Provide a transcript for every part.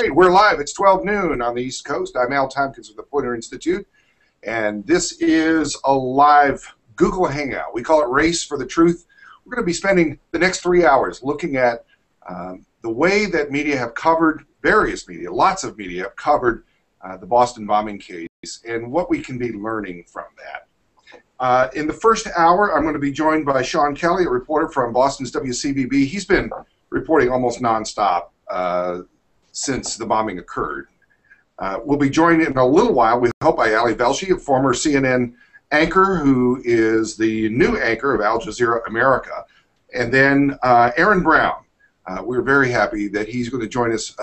right, we're live. It's 12 noon on the East Coast. I'm Tompkins with the Poynter Institute, and this is a live Google Hangout. We call it Race for the Truth. We're going to be spending the next 3 hours looking at the way that media have covered, various media, lots of media have covered the Boston bombing case and what we can be learning from that. In the first hour, I'm going to be joined by Sean Kelly, a reporter from Boston's WCVB. He's been reporting almost nonstop since the bombing occurred. We'll be joined in a little while, we hope, by Ali Velshi, a former CNN anchor who is the new anchor of Al Jazeera America. And then Aaron Brown. We're very happy that he's going to join us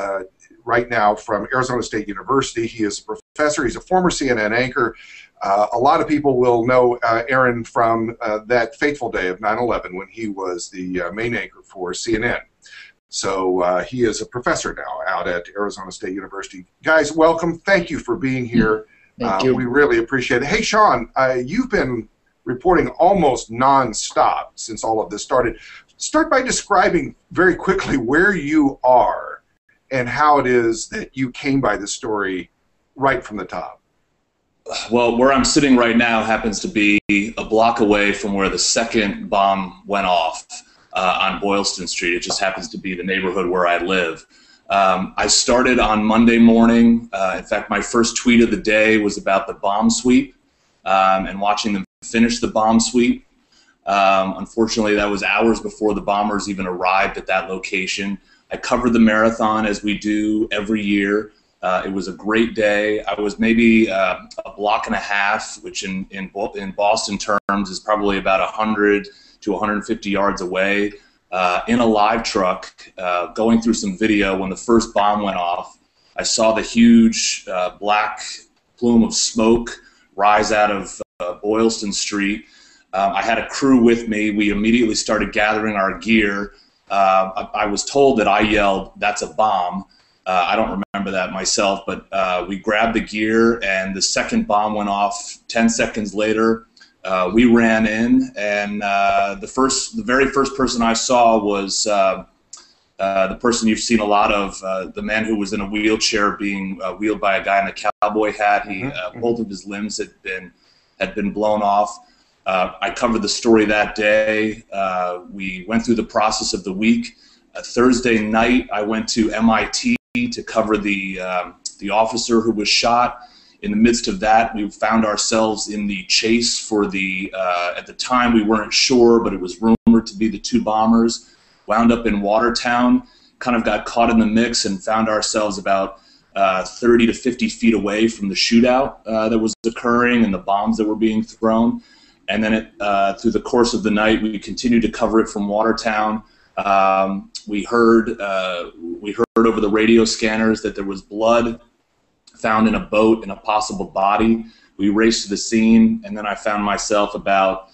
right now from Arizona State University. He is a professor. He's a former CNN anchor. A lot of people will know Aaron from that fateful day of 9/11 when he was the main anchor for CNN. So he is a professor now out at Arizona State University. Guys, welcome. Thank you for being here. Thank you. We really appreciate it. Hey, Sean, you've been reporting almost nonstop since all of this started. Start by describing very quickly where you are and how it is that you came by the story right from the top. Well, where I'm sitting right now happens to be a block away from where the second bomb went off on Boylston Street. It just happens to be the neighborhood where I live. I started on Monday morning. In fact, my first tweet of the day was about the bomb sweep and watching them finish the bomb sweep. Unfortunately, that was hours before the bombers even arrived at that location. I covered the marathon as we do every year. It was a great day. I was maybe a block and a half, which in Boston terms is probably about 100 to 150 yards away, in a live truck, going through some video when the first bomb went off. I saw the huge black plume of smoke rise out of Boylston Street. I had a crew with me. We immediately started gathering our gear. I was told that I yelled, "That's a bomb." I don't remember that myself, but we grabbed the gear, and the second bomb went off 10 seconds later. We ran in, and the very first person I saw was the person you've seen a lot of, the man who was in a wheelchair being wheeled by a guy in a cowboy hat. Both of his limbs had been blown off. I covered the story that day. We went through the process of the week. Thursday night, I went to MIT to cover the officer who was shot. In the midst of that, we found ourselves in the chase for the, at the time we weren't sure, but it was rumored to be the two bombers. Wound up in Watertown, kind of got caught in the mix and found ourselves about 30 to 50 feet away from the shootout that was occurring and the bombs that were being thrown. And then through the course of the night, we continued to cover it from Watertown. We heard over the radio scanners that there was blood found in a boat and a possible body. We raced to the scene, and then I found myself about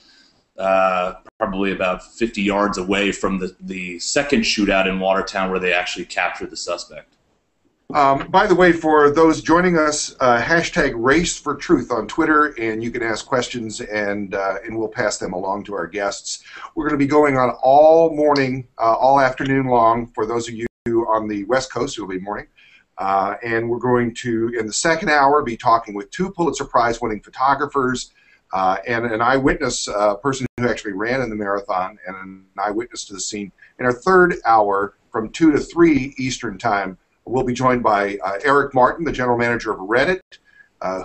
probably about 50 yards away from the second shootout in Watertown where they actually captured the suspect. By the way, for those joining us, hashtag Race for Truth on Twitter, and you can ask questions, and we'll pass them along to our guests. We're going to be going on all morning, all afternoon long. For those of you on the West Coast, it'll be morning. And we're going to, in the second hour, be talking with two Pulitzer Prize-winning photographers and an eyewitness, a person who actually ran in the marathon, and an eyewitness to the scene. In our third hour, from 2 to 3 Eastern Time, we'll be joined by Eric Martin, the general manager of Reddit,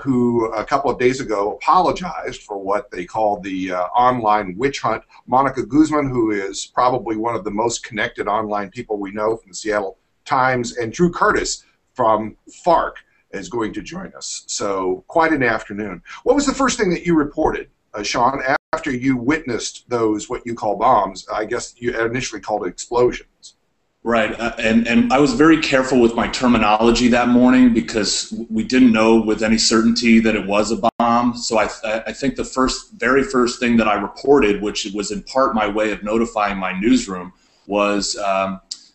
who a couple of days ago apologized for what they called the online witch hunt. Monica Guzman, who is probably one of the most connected online people we know from the Seattle Times, and Drew Curtis from FARC is going to join us. So quite an afternoon. What was the first thing that you reported, Sean, after you witnessed those, what you call bombs? I guess you initially called it explosions. Right, and I was very careful with my terminology that morning because we didn't know with any certainty that it was a bomb. So I think the very first thing that I reported, which was in part my way of notifying my newsroom, was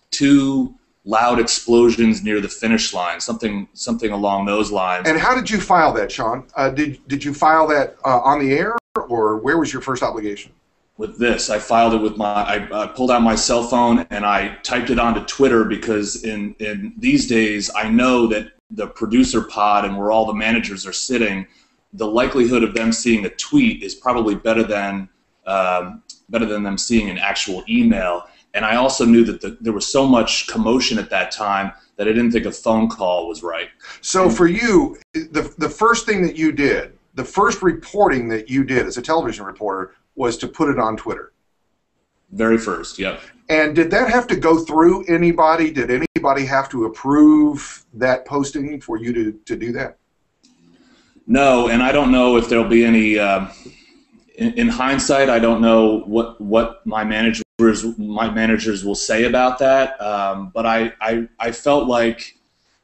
two loud explosions near the finish line, something along those lines. And how did you file that, Sean? Did you file that on the air, or where was your first obligation? with this. I filed it with I pulled out my cell phone and I typed it onto Twitter, because in these days I know that the producer pod and where all the managers are sitting, the likelihood of them seeing a tweet is probably better than them seeing an actual email. And I also knew that there was so much commotion at that time that I didn't think a phone call was right. So for you, the first thing that you did, the first reporting that you did as a television reporter, was to put it on Twitter. Very first, yep. And did that have to go through anybody? Did anybody have to approve that posting for you to do that? No, and I don't know if there'll be any. In hindsight, I don't know what my managers will say about that. But I felt like,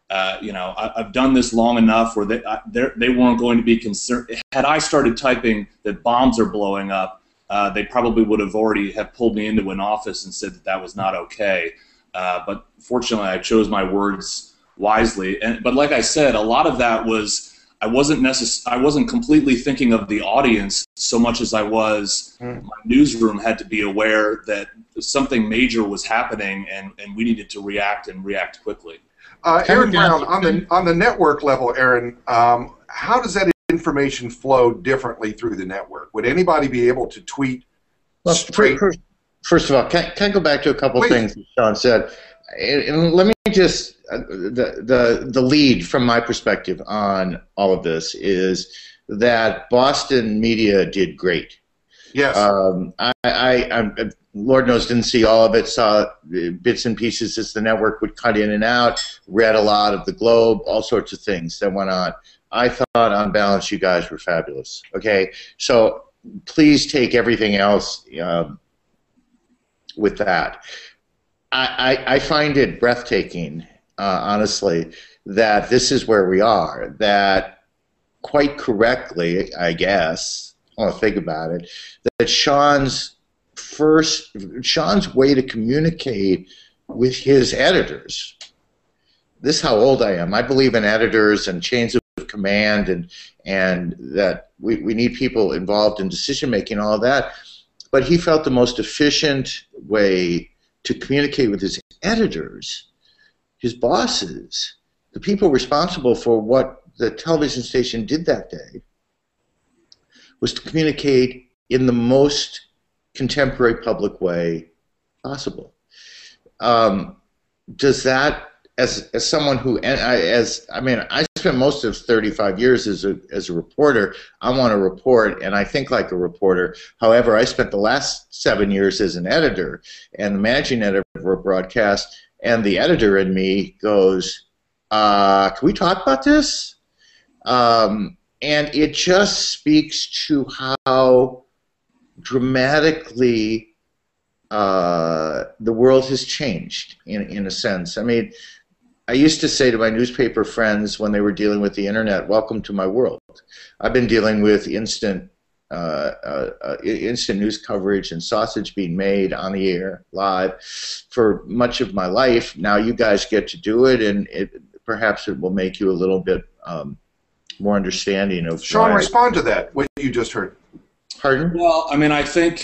I've done this long enough where they weren't going to be concerned. Had I started typing that bombs are blowing up, they probably would have already have pulled me into an office and said that was not okay. But fortunately, I chose my words wisely. But like I said, a lot of that was I wasn't completely thinking of the audience so much as I was my newsroom had to be aware that something major was happening and we needed to react quickly. Aaron Brown, on the network level, Aaron, how does that information flow differently through the network? Would anybody be able to tweet straight? First of all, can I go back to a couple things that Sean said? And let me just, the lead from my perspective on all of this is that Boston media did great. Yes. I Lord knows didn't see all of it, saw bits and pieces as the network would cut in and out, read a lot of the Globe, all sorts of things that went on. I thought on balance you guys were fabulous. Okay, so please take everything else with that. I find it breathtaking, honestly, that this is where we are, that quite correctly, I guess, I want to think about it, that Sean's way to communicate with his editors, this is how old I am, I believe in editors and chains of command and that we need people involved in decision-making, all of that, but he felt the most efficient way to communicate with his editors, his bosses, the people responsible for what the television station did that day, was to communicate in the most contemporary public way possible. Does that, as someone who, I spent most of 35 years as a reporter. I want to report, and I think like a reporter. However, I spent the last 7 years as an editor and the managing editor of a broadcast, and the editor in me goes, can we talk about this? And it just speaks to how dramatically the world has changed in a sense. I mean, I used to say to my newspaper friends when they were dealing with the internet, welcome to my world. I've been dealing with instant news coverage and sausage being made on the air, live, for much of my life. Now you guys get to do it, and perhaps it will make you a little bit more understanding of Sean, respond to that, what you just heard. Pardon? Well, I mean, I think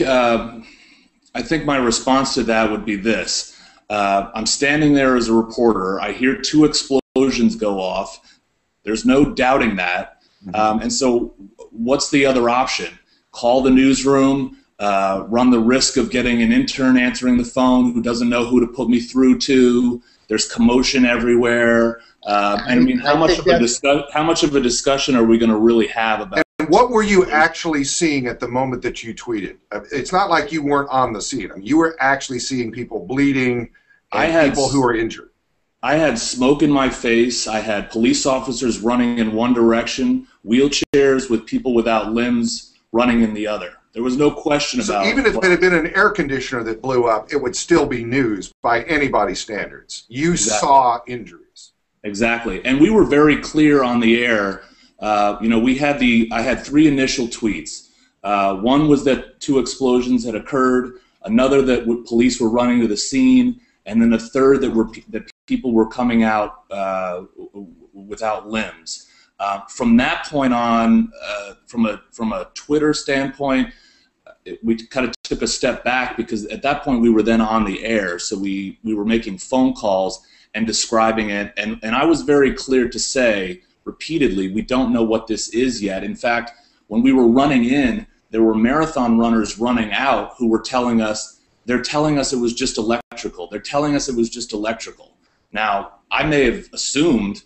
my response to that would be this. I'm standing there as a reporter. I hear 2 explosions go off. There's no doubting that. And so what's the other option? Call the newsroom, run the risk of getting an intern answering the phone who doesn't know who to put me through to. There's commotion everywhere. And I mean, how much of a discussion are we going to really have about? And what were you actually seeing at the moment that you tweeted? It's not like you weren't on the scene. I mean, you were actually seeing people bleeding and people who were injured. I had smoke in my face. I had police officers running in one direction, wheelchairs with people without limbs running in the other. There was no question about it. So even if it had been an air conditioner that blew up, it would still be news by anybody's standards. You saw injuries. Exactly. And we were very clear on the air. I had 3 initial tweets. One was that 2 explosions had occurred, another that police were running to the scene, and then a third that people were coming out without limbs. From that point on, from a Twitter standpoint, we kind of took a step back because at that point we were then on the air, so we were making phone calls and describing it, and I was very clear to say repeatedly, we don't know what this is yet. In fact, when we were running in, there were marathon runners running out who were telling us, they're telling us it was just electrical. They're telling us it was just electrical. Now, I may have assumed,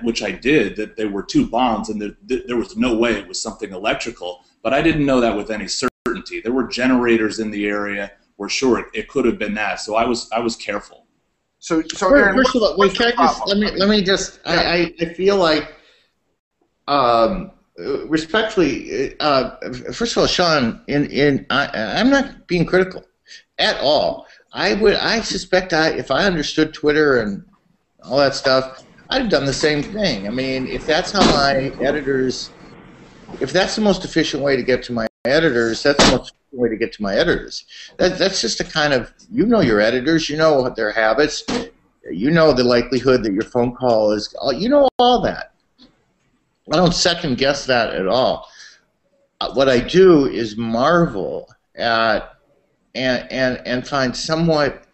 which I did, that they were two bombs and there was no way it was something electrical, but I didn't know that with any certainty. There were generators in the area. We're sure it could have been that, so I was careful. So Aaron, first of all, let me just. Yeah. I feel like, respectfully, first of all, Sean, I'm not being critical at all. I suspect if I understood Twitter and all that stuff, I'd have done the same thing. I mean, if that's how my editors, if that's the most efficient way to get to my editors, that's the most efficient way to get to my editors. That's just a kind of, you know your editors, you know their habits, you know the likelihood that your phone call is, you know all that. I don't second guess that at all. What I do is marvel at and find somewhat,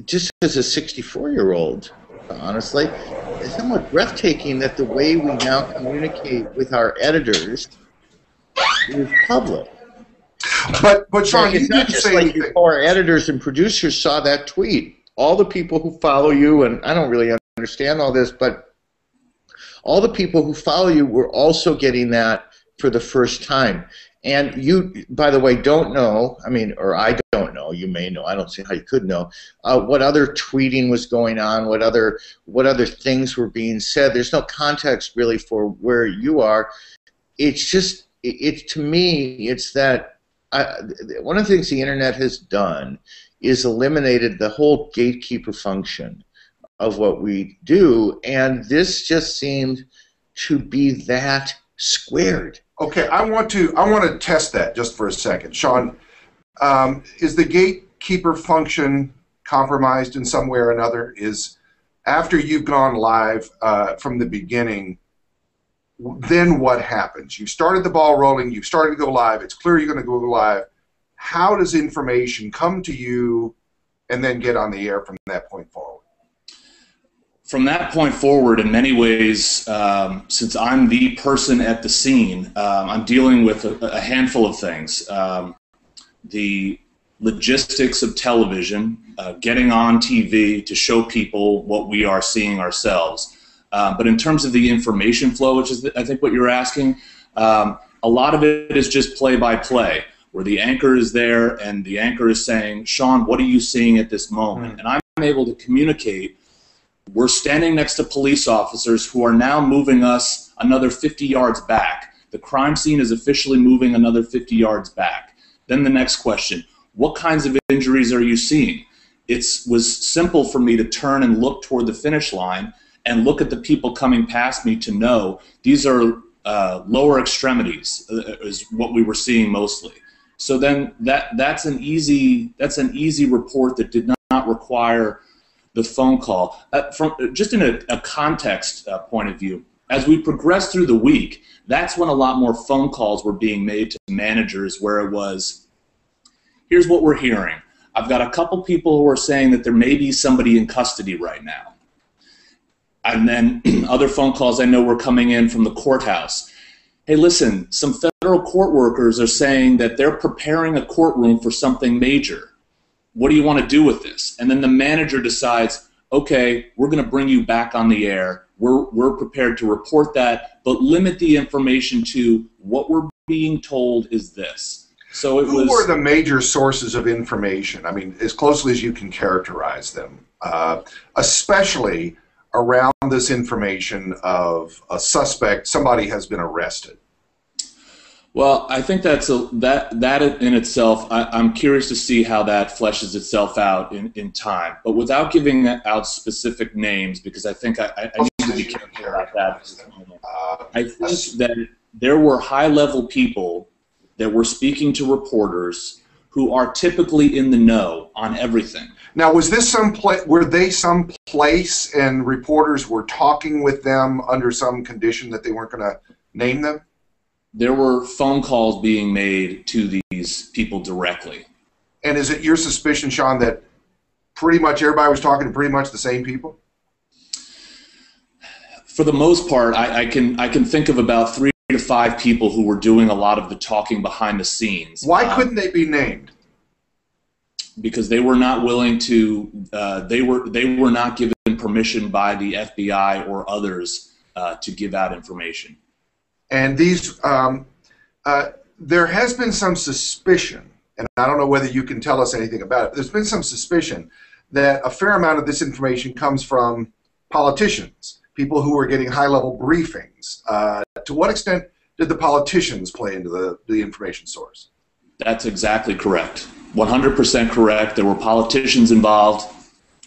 just as a 64-year-old, honestly, it's somewhat breathtaking that the way we now communicate with our editors is public. But Sean, it's not just like our editors and producers saw that tweet. All the people who follow you, and I don't really understand all this, but all the people who follow you were also getting that for the first time. And you, by the way, don't know, I mean, or I don't know, you may know, I don't see how you could know, what other tweeting was going on, what other things were being said. There's no context really for where you are. It's just, to me, it's that one of the things the internet has done is eliminated the whole gatekeeper function of what we do, and this just seemed to be that squared. Okay, I want to test that just for a second. Sean, is the gatekeeper function compromised in some way or another? Is after you've gone live from the beginning, then what happens? You've started the ball rolling, you've started to go live, it's clear you're going to go live. How does information come to you and then get on the air from that point forward? From that point forward, in many ways, since I'm the person at the scene, I'm dealing with a handful of things. The logistics of television, getting on TV to show people what we are seeing ourselves. But in terms of the information flow, which is I think what you're asking, a lot of it is just play-by-play, where the anchor is there and the anchor is saying, Sean, what are you seeing at this moment? And I'm able to communicate. We're standing next to police officers who are now moving us another 50 yards back. The crime scene is officially moving another 50 yards back. Then the next question, what kinds of injuries are you seeing? It was simple for me to turn and look toward the finish line and look at the people coming past me to know these are lower extremities is what we were seeing mostly. So then that's an easy report that did not require the phone call. Just in a context point of view, as we progressed through the week, that's when a lot more phone calls were being made to managers where it was, here's what we're hearing. I've got a couple people who are saying that there may be somebody in custody right now. And then other phone calls I know were coming in from the courthouse. Hey, listen, some federal court workers are saying that they're preparing a courtroom for something major. What do you want to do with this? And then the manager decides, okay, we're going to bring you back on the air. We're prepared to report that, but limit the information to what we're being told is this. So Who were the major sources of information? I mean, as closely as you can characterize them, especially around this information of a suspect, somebody has been arrested. Well, I think that in itself, I'm curious to see how that fleshes itself out in time. But without giving out specific names, because I think I need to be careful about that at this moment. I think that there were high-level people that were speaking to reporters who are typically in the know on everything. Now, was this were they some place and reporters were talking with them under some condition that they weren't going to name them? There were phone calls being made to these people directly. And is it your suspicion, Sean, that pretty much everybody was talking to pretty much the same people? For the most part, I can think of about 3 to 5 people who were doing a lot of the talking behind the scenes. Why couldn't they be named? Because they were not willing to. They were not given permission by the FBI or others to give out information. And these, there has been some suspicion, and I don't know whether you can tell us anything about it. There's been some suspicion that a fair amount of this information comes from politicians, people who are getting high-level briefings. To what extent did the politicians play into the information source? That's exactly correct. 100% correct. There were politicians involved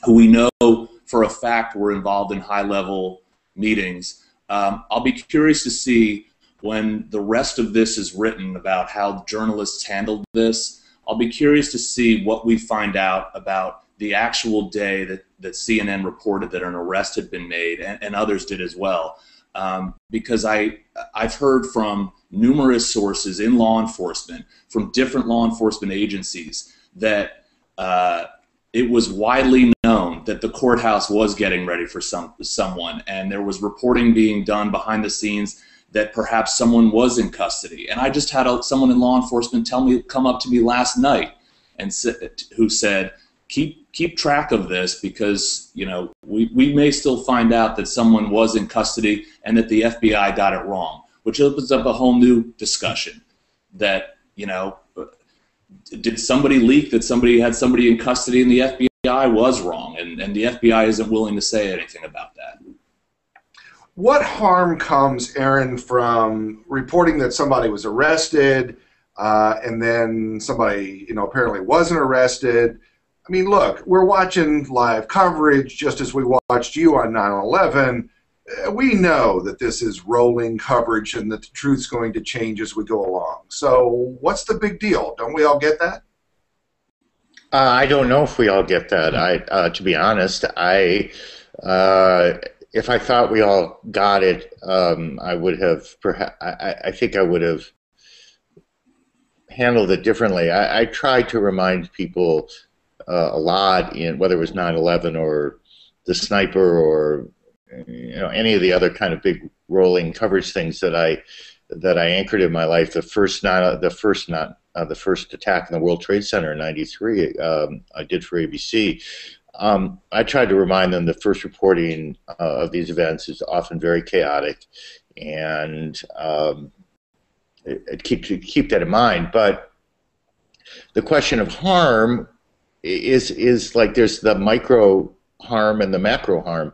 who we know for a fact were involved in high-level meetings. I'll be curious to see when the rest of this is written about how journalists handled this. I'll be curious to see what we find out about the actual day that CNN reported that an arrest had been made, and others did as well. Because I've heard from numerous sources in law enforcement, from different law enforcement agencies, that it was widely known that the courthouse was getting ready for someone, and there was reporting being done behind the scenes that perhaps someone was in custody. And I just had someone in law enforcement come up to me last night and who said, keep track of this, because we may still find out that someone was in custody and that the FBI got it wrong, which opens up a whole new discussion that, did somebody leak that somebody had somebody in custody and the FBI was wrong, and the FBI isn't willing to say anything about that. What harm comes, Aaron, from reporting that somebody was arrested and then somebody, apparently wasn't arrested? I mean, look, we're watching live coverage just as we watched you on 9/11. We know that this is rolling coverage and that the truth's going to change as we go along. So what's the big deal? Don't we all get that? I don't know if we all get that. To be honest, if I thought we all got it, I would have. I think I would have handled it differently. I tried to remind people a lot, whether it was 9/11 or the sniper or any of the other kind of big rolling coverage things that I anchored in my life. The first attack in the World Trade Center in '93, I did for ABC. I tried to remind them the first reporting of these events is often very chaotic, and keep that in mind. But the question of harm is like there's the micro harm and the macro harm.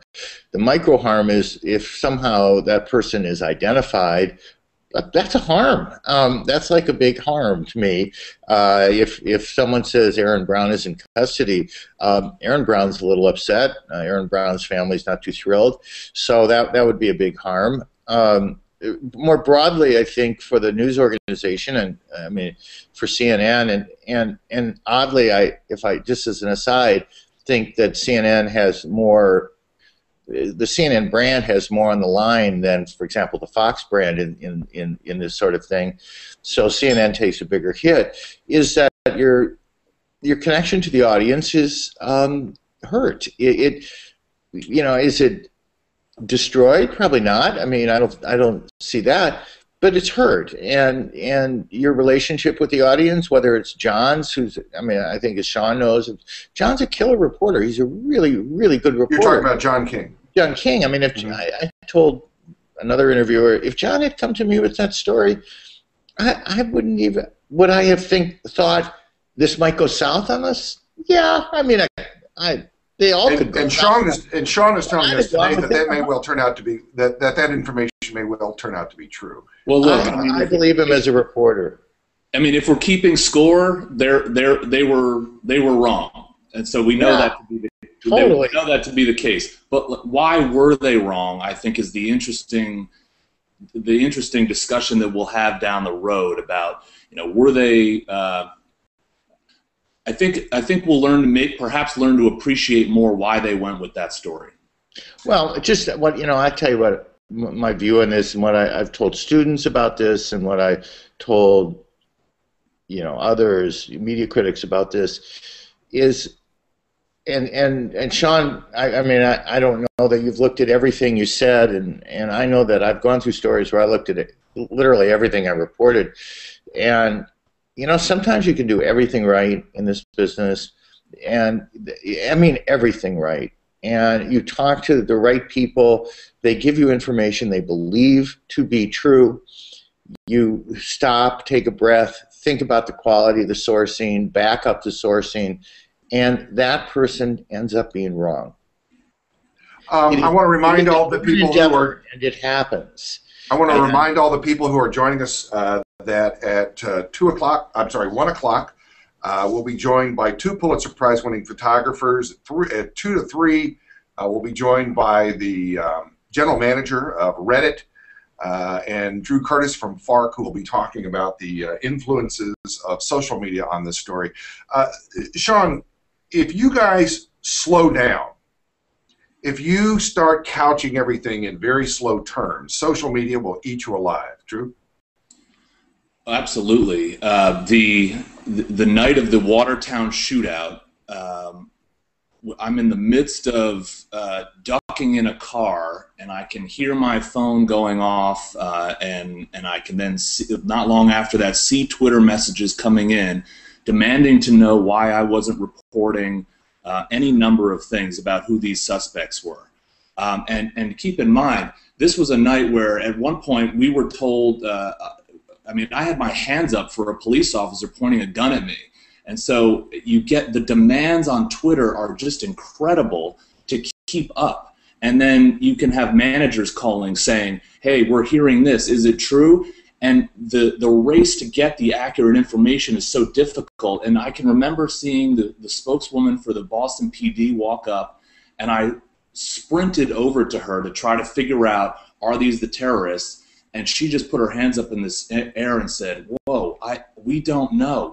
The micro harm is if somehow that person is identified. That's a harm. That's like a big harm to me. If someone says Aaron Brown is in custody, Aaron Brown's a little upset. Aaron Brown's family's not too thrilled. So that would be a big harm. More broadly, I think for the news organization, and I mean for CNN, and oddly, if I just as an aside, think that CNN has more. The CNN brand has more on the line than, for example, the Fox brand in this sort of thing. So CNN takes a bigger hit. Is that your connection to the audience is hurt? Is it destroyed? Probably not. I mean, I don't see that. But it's hurt, and your relationship with the audience, whether it's John's, I think as Sean knows, John's a killer reporter. He's a really, really good reporter. You're talking about John King. John King. I mean, if I told another interviewer, if John had come to me with that story, I wouldn't even. Would I have thought this might go south on us? Yeah. I mean, they all could go. And Sean is telling us today that may well turn out to be that information may well turn out to be true. Well, look, I believe him as a reporter. I mean, if we're keeping score, they were wrong, and so we know that to be we know that to be the case. But why were they wrong? I think is the interesting discussion that we'll have down the road about were they. I think we'll perhaps learn to appreciate more why they went with that story. Well, just what I tell you what. my view on this and what I've told students about this and what I told, you know, others, media critics about this is, and Sean, I mean, I don't know that you've looked at everything you said, and I know that I've gone through stories where I looked at it, literally everything I reported, and you know, sometimes you can do everything right in this business, and I mean everything right. And you talk to the right people, they give you information they believe to be true. You stop, take a breath, think about the quality of the sourcing, back up the sourcing, and that person ends up being wrong. I want to remind all the people who are... And it happens. I want to remind all the people who are joining us that at 2 o'clock, I'm sorry, 1 o'clock, we'll be joined by 2 Pulitzer Prize winning photographers. At 2 to 3, we'll be joined by the general manager of Reddit and Drew Curtis from FARC, who will be talking about the influences of social media on this story. Sean, if you guys slow down, if you start couching everything in very slow terms, social media will eat you alive. Drew? Absolutely. The night of the Watertown shootout, I'm in the midst of ducking in a car, and I can hear my phone going off, and I can then see, not long after that, see Twitter messages coming in demanding to know why I wasn't reporting any number of things about who these suspects were. And keep in mind, this was a night where at one point we were told, I mean, I had my hands up for a police officer pointing a gun at me. And so you get the demands on Twitter are just incredible to keep up. And then you can have managers calling saying, hey, we're hearing this, is it true? And the race to get the accurate information is so difficult. And I can remember seeing the spokeswoman for the Boston PD walk up, and I sprinted over to her to try to figure out, are these the terrorists? And she just put her hands up in this air and said, whoa, we don't know.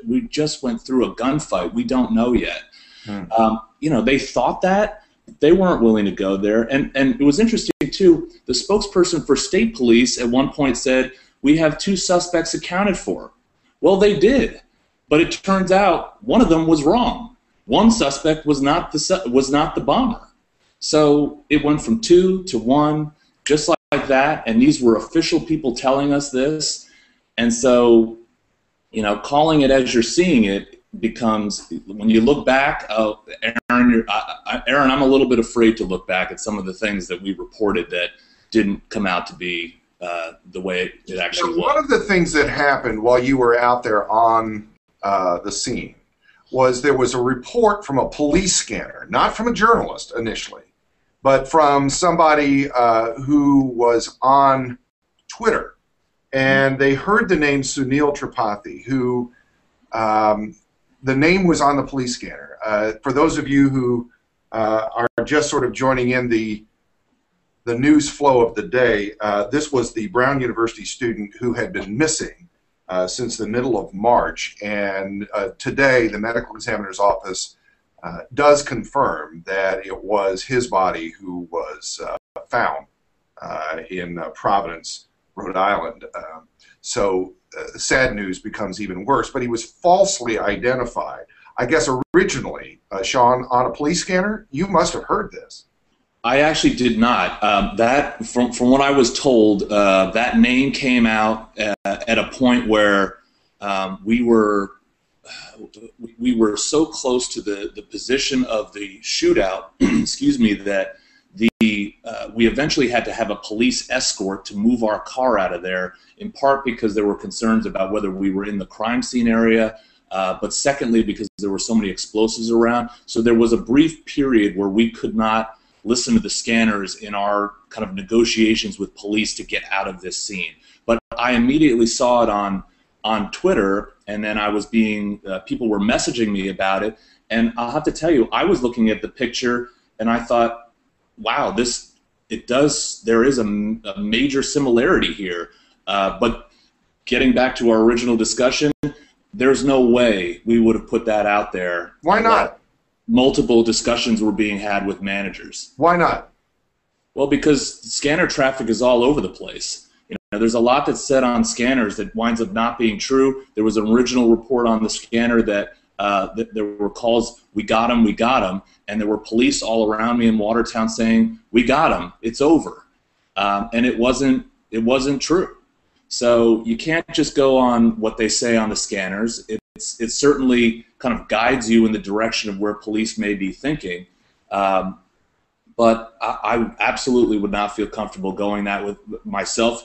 We just went through a gunfight. We don't know yet. You know, they thought that. They weren't willing to go there. And it was interesting, too. The spokesperson for state police at one point said, we have 2 suspects accounted for. Well, they did. But it turns out one of them was wrong. One suspect was not the bomber. So it went from 2 to 1, just like that, and these were official people telling us this. And so, you know, calling it as you're seeing it becomes, when you look back, Aaron, I'm a little bit afraid to look back at some of the things that we reported that didn't come out to be the way it actually was. One of the things that happened while you were out there on the scene was there was a report from a police scanner, not from a journalist initially, but from somebody who was on Twitter, and they heard the name Sunil Tripathi, who the name was on the police scanner. For those of you who are just sort of joining in the news flow of the day, this was the Brown University student who had been missing since the middle of March, and today the medical examiner's office does confirm that it was his body who was found in Providence, Rhode Island. So sad news becomes even worse, but he was falsely identified. I guess originally, Sean, on a police scanner, you must have heard this. I actually did not. That, from what I was told, that name came out at a point where we were so close to the position of the shootout, excuse me, that we eventually had to have a police escort to move our car out of there, in part because there were concerns about whether we were in the crime scene area, but secondly because there were so many explosives around. So there was a brief period where we could not listen to the scanners in our kind of negotiations with police to get out of this scene. But I immediately saw it on Twitter, and then I was people were messaging me about it, and I'll have to tell you, I was looking at the picture and I thought, wow, there is a major similarity here. But getting back to our original discussion, there's no way we would have put that out there. Why not? Multiple discussions were being had with managers. Why not? Well, because scanner traffic is all over the place. You know, there's a lot that's said on scanners that winds up not being true. There was an original report on the scanner that there were calls, we got him, and there were police all around me in Watertown saying, we got him, it's over. And it wasn't true. So you can't just go on what they say on the scanners. It certainly kind of guides you in the direction of where police may be thinking. But I absolutely would not feel comfortable going that with myself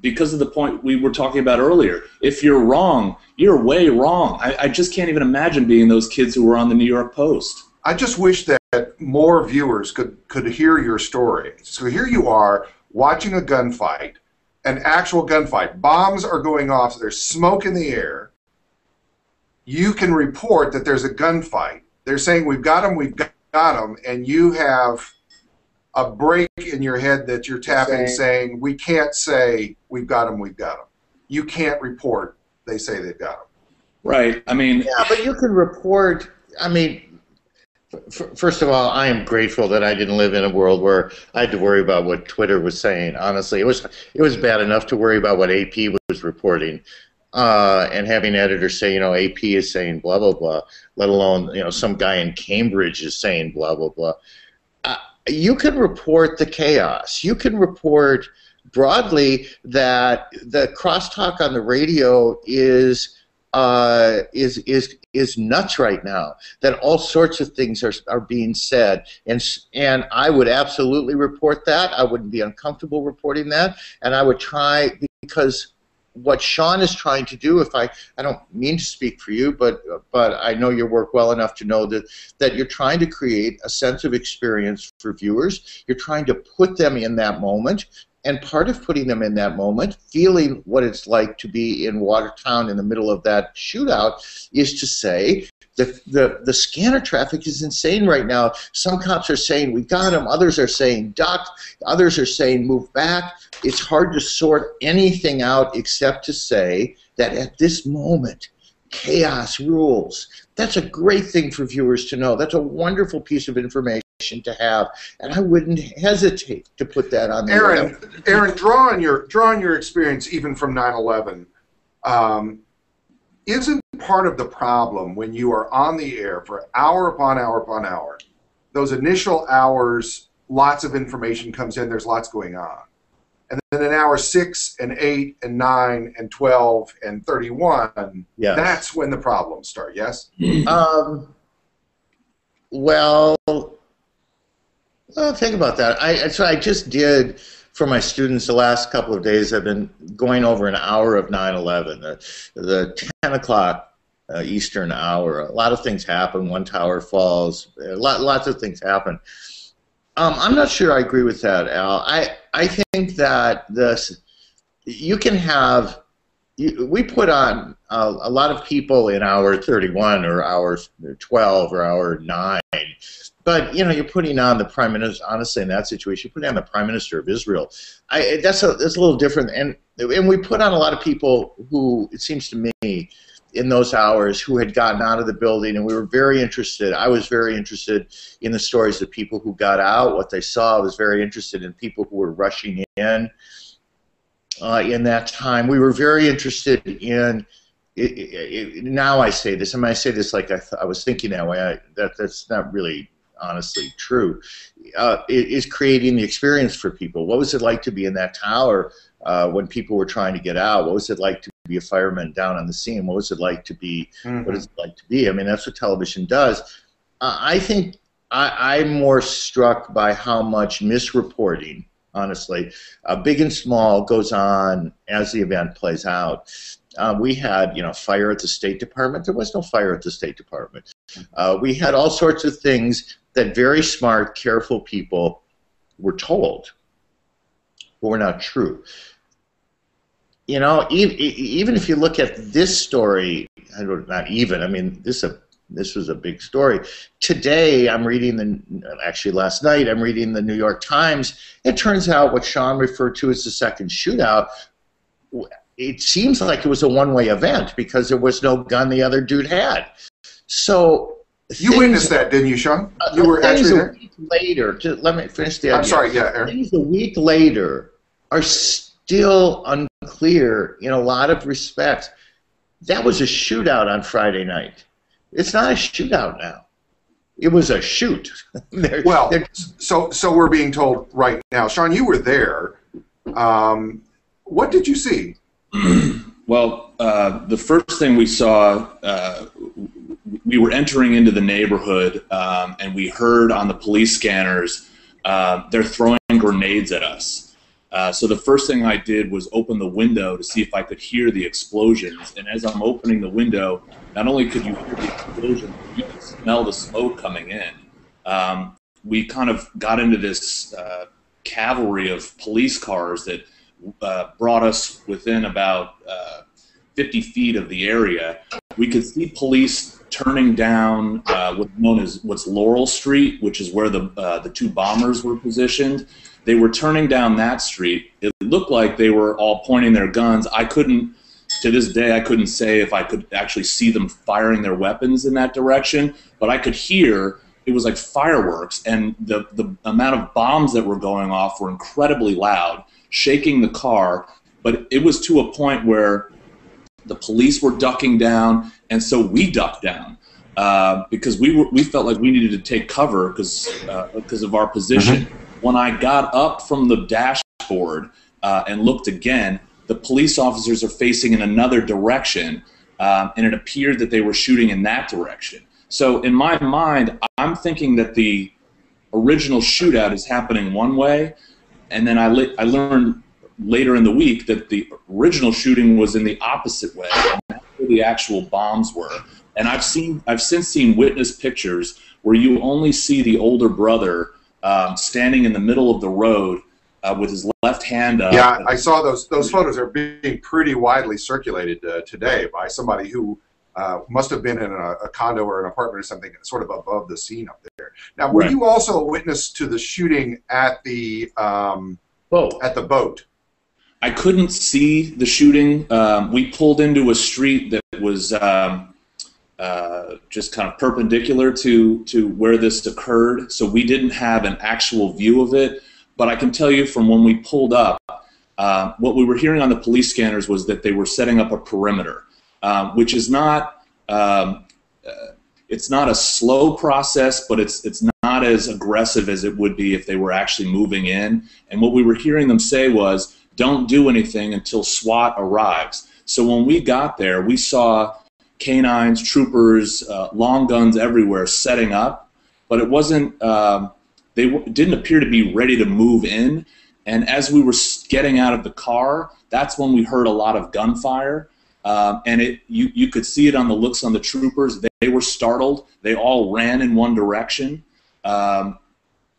because of the point we were talking about earlier. If you're wrong, you're way wrong. I just can't even imagine being those kids who were on the New York Post. I just wish that more viewers could hear your story. So here you are watching a gunfight, an actual gunfight. Bombs are going off. There's smoke in the air. You can report that there's a gunfight. They're saying, we've got them, and you have a break in your head that you're tapping saying, we can't say we've got them. You can't report they say they've got them. Right. I mean, yeah, but you can report. I mean, first of all, I am grateful that I didn't live in a world where I had to worry about what Twitter was saying. Honestly, it was bad enough to worry about what AP was reporting, and having editors say, you know, AP is saying blah blah blah, let alone, you know, some guy in Cambridge is saying blah blah blah. You can report the chaos. You can report broadly that the crosstalk on the radio is nuts right now. That all sorts of things are being said, and I would absolutely report that. I wouldn't be uncomfortable reporting that, and I would try, because what Sean is trying to do, I don't mean to speak for you, but I know your work well enough to know that you're trying to create a sense of experience for viewers. You're trying to put them in that moment, and part of putting them in that moment, feeling what it's like to be in Watertown in the middle of that shootout, is to say, the scanner traffic is insane right now. Some cops are saying, we got him. Others are saying, duck. Others are saying, move back. It's hard to sort anything out except to say that at this moment, chaos rules. That's a great thing for viewers to know. That's a wonderful piece of information to have, and I wouldn't hesitate to put that on there. Aaron, draw on your experience even from 9/11. Isn't part of the problem when you are on the air for hour upon hour upon hour, those initial hours, lots of information comes in, there's lots going on. And then in hour 6 and 8 and 9 and 12 and 31, yes, that's when the problems start, yes? Well, think about that. So I just did, for my students, the last couple of days, I've been going over an hour of 9/11, the 10 o'clock Eastern hour. A lot of things happen. One tower falls. Lots of things happen. I'm not sure I agree with that, Al. I think that you can have, we put on a lot of people in hour 31 or hour 12 or hour 9. But, you know, you're putting on the Prime Minister, honestly, in that situation, you're putting on the Prime Minister of Israel. That's a little different. And we put on a lot of people who, it seems to me, in those hours, who had gotten out of the building, and we were very interested. I was very interested in the stories of people who got out, what they saw. I was very interested in people who were rushing in that time. We were very interested in, now I say this, and I say this like I was thinking that way. That's not really honestly true, is creating the experience for people. What was it like to be in that tower when people were trying to get out? What was it like to be a fireman down on the scene? What was it like to be, what is it like to be? I mean, that's what television does. I think I'm more struck by how much misreporting, honestly, big and small, goes on as the event plays out. We had, you know, fire at the State Department. There was no fire at the State Department. We had all sorts of things that very smart, careful people were told, but were not true. You know, even if you look at this story, not even, I mean, this was a big story. Today, I'm reading actually last night, I'm reading the New York Times. It turns out what Sean referred to as the second shootout, it seems like it was a one-way event because there was no gun the other dude had. So You witnessed that, didn't you, Sean? You were actually there? A week later, let me finish the idea. I'm sorry, yeah, Aaron. Things a week later are still unclear in a lot of respects. That was a shootout on Friday night. It's not a shootout now. It was a shoot. So we're being told right now. Sean, you were there. What did you see? Well, the first thing we saw, we were entering into the neighborhood, and we heard on the police scanners they're throwing grenades at us. So the first thing I did was open the window to see if I could hear the explosions. And as I'm opening the window, not only could you hear the explosion, you could smell the smoke coming in. We kind of got into this cavalry of police cars that brought us within about 50 feet of the area. We could see police turning down what's Laurel Street, which is where the two bombers were positioned. They were turning down that street. It looked like they were all pointing their guns. To this day, I couldn't say if I could actually see them firing their weapons in that direction, but I could hear it was like fireworks, and the amount of bombs that were going off were incredibly loud, shaking the car. But it was to a point where the police were ducking down, and so we ducked down because we felt like we needed to take cover because of our position. Mm-hmm. When I got up from the dashboard and looked again, the police officers are facing in another direction, and it appeared that they were shooting in that direction. So in my mind, I'm thinking that the original shootout is happening one way, and then I learned later in the week that the original shooting was in the opposite way, and that's where the actual bombs were. And I've since seen witness pictures where you only see the older brother standing in the middle of the road with his left hand up. Yeah, I saw those photos are being pretty widely circulated today by somebody who must have been in a condo or an apartment or something sort of above the scene up there. Now, were you also a witness to the shooting at the boat? I couldn't see the shooting. We pulled into a street that was just kind of perpendicular to where this occurred, so we didn't have an actual view of it. But I can tell you from when we pulled up, what we were hearing on the police scanners was that they were setting up a perimeter, which is not it's not a slow process, but it's not as aggressive as it would be if they were actually moving in. And what we were hearing them say was, don't do anything until SWAT arrives. So when we got there, we saw canines, troopers, long guns everywhere setting up, but it wasn't. They didn't appear to be ready to move in. And as we were getting out of the car, that's when we heard a lot of gunfire. And you could see it on the looks on the troopers. They were startled. They all ran in one direction, and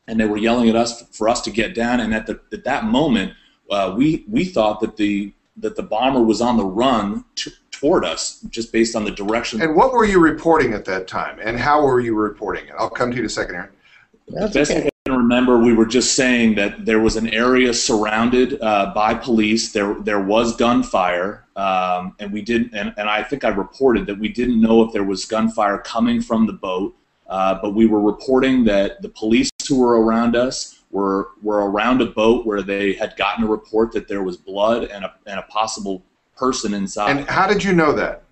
they were yelling at us for us to get down. And at that moment, we thought that the bomber was on the run toward us, just based on the direction. And what were you reporting at that time? And how were you reporting it? I'll come to you in a second, Aaron. The best I can remember, we were just saying that there was an area surrounded by police. There was gunfire, and we didn't. And I think I reported that we didn't know if there was gunfire coming from the boat, but we were reporting that the police who were around us were around a boat where they had gotten a report that there was blood and a possible person inside. And how did you know that?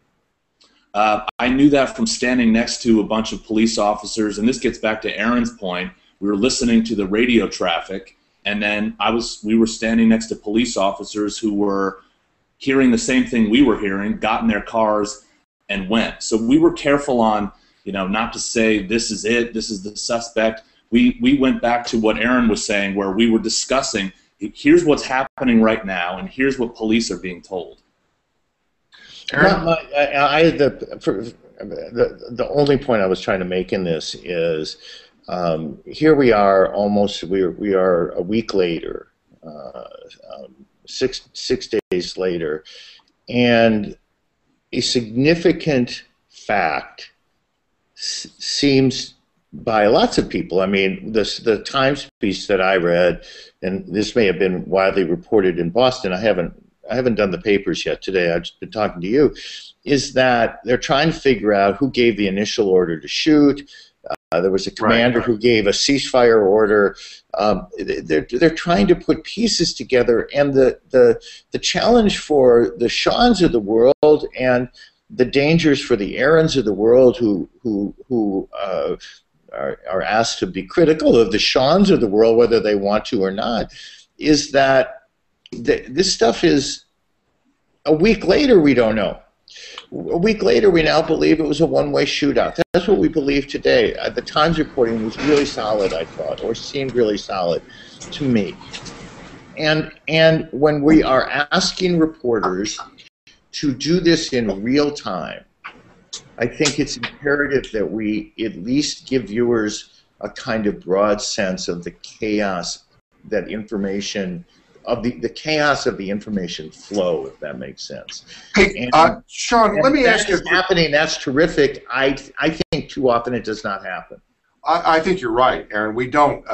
I knew that from standing next to a bunch of police officers, and this gets back to Aaron's point. We were listening to the radio traffic, and then we were standing next to police officers who were hearing the same thing we were hearing, got in their cars, and went. So we were careful on, not to say this is it, this is the suspect. We went back to what Aaron was saying, where we were discussing, here's what's happening right now, and here's what police are being told. The only point I was trying to make in this is here we are we are a week later, 6 days later, and a significant fact seems by lots of people. I mean, the Times piece that I read, and this may have been widely reported in Boston. I haven't I haven't done the papers yet today. I've just been talking to you. Is that they're trying to figure out who gave the initial order to shoot. There was a commander who gave a ceasefire order. They're trying to put pieces together, and the challenge for the Seans of the world and the dangers for the Aarons of the world who are asked to be critical of the Seans of the world, whether they want to or not, is that this stuff is, a week later we don't know. A week later, we now believe it was a one-way shootout. That's what we believe today. The Times reporting was really solid, I thought, or seemed really solid to me. And when we are asking reporters to do this in real time, I think it's imperative that we at least give viewers a kind of broad sense of the chaos that information, of the chaos of the information flow, if that makes sense. Hey, Sean, let me ask you. That's happening. That's terrific. I think too often it does not happen. I think you're right, Aaron. We don't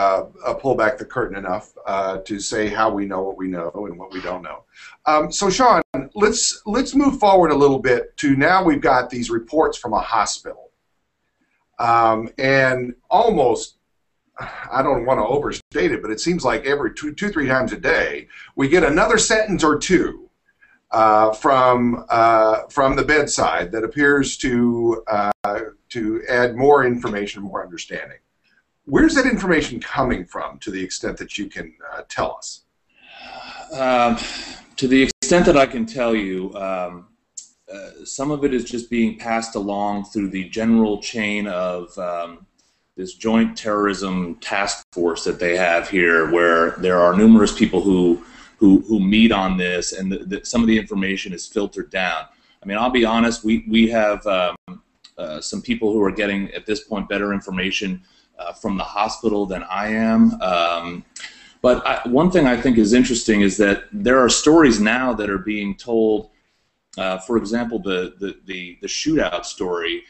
pull back the curtain enough to say how we know what we know and what we don't know. So, Sean, let's move forward a little bit to now we've got these reports from a hospital, and almost, I don't want to overstate it, but it seems like every two, 3 times a day we get another sentence or two from the bedside that appears to add more information, more understanding. Where's that information coming from, to the extent that you can tell us? To the extent that I can tell you, some of it is just being passed along through the general chain of this joint terrorism task force that they have here, where there are numerous people who meet on this, and some of the information is filtered down. I mean, I'll be honest, we have some people who are getting, at this point, better information from the hospital than I am. But one thing I think is interesting is that there are stories now that are being told. For example, the shootout story.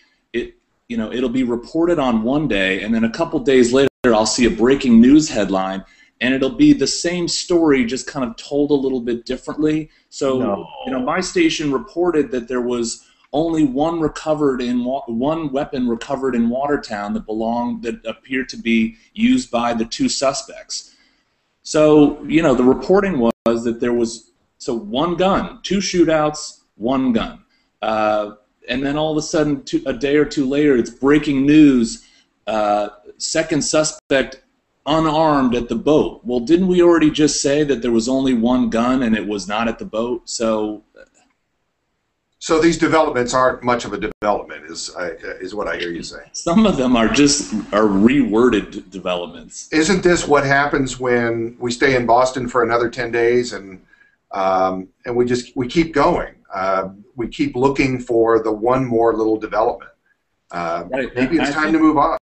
It'll be reported on one day, and then a couple days later, I'll see a breaking news headline, and it'll be the same story, just kind of told a little bit differently. So, my station reported that there was only one weapon recovered in Watertown that appeared to be used by the 2 suspects. So, the reporting was that there was one gun, 2 shootouts, 1 gun. And then all of a sudden, a day or two later, it's breaking news, second suspect unarmed at the boat. Well, didn't we already just say that there was only 1 gun and it was not at the boat? So these developments aren't much of a development, is what I hear you say. Some of them are reworded developments. Isn't this what happens when we stay in Boston for another 10 days and we keep going? We keep looking for the one more little development. Right. Maybe it's time to move on.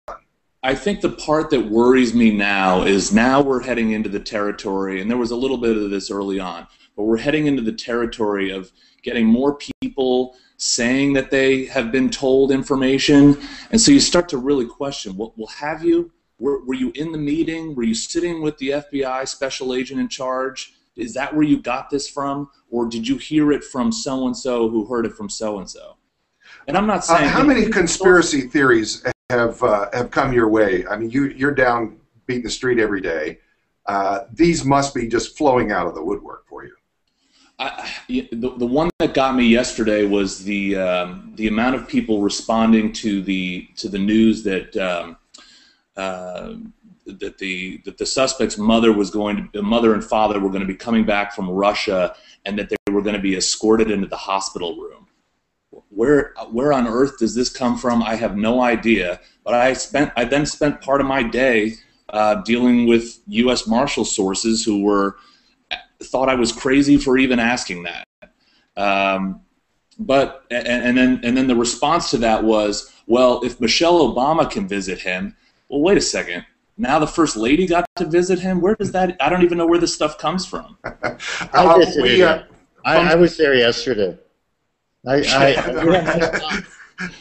I think the part that worries me now is now we're heading into the territory, and there was a little bit of this early on, but we're heading into the territory of getting more people saying that they have been told information, and so you start to really question, well, have you? Were you in the meeting? Were you sitting with the FBI special agent in charge? Is that where you got this from, or did you hear it from so-and-so who heard it from so-and-so? And I'm not saying... how many conspiracy theories have come your way? I mean, you're down beating the street every day. These must be just flowing out of the woodwork for you. The one that got me yesterday was the amount of people responding to the news that the suspect's mother and father were going to be coming back from Russia, and that they were going to be escorted into the hospital room. Where on earth does this come from? I have no idea. But I then spent part of my day dealing with U.S. Marshal sources who thought I was crazy for even asking that. But then the response to that was, well, if Michelle Obama can visit him, well, wait a second. Now the First Lady got to visit him? Where does that... I don't even know where this stuff comes from. I was there yesterday.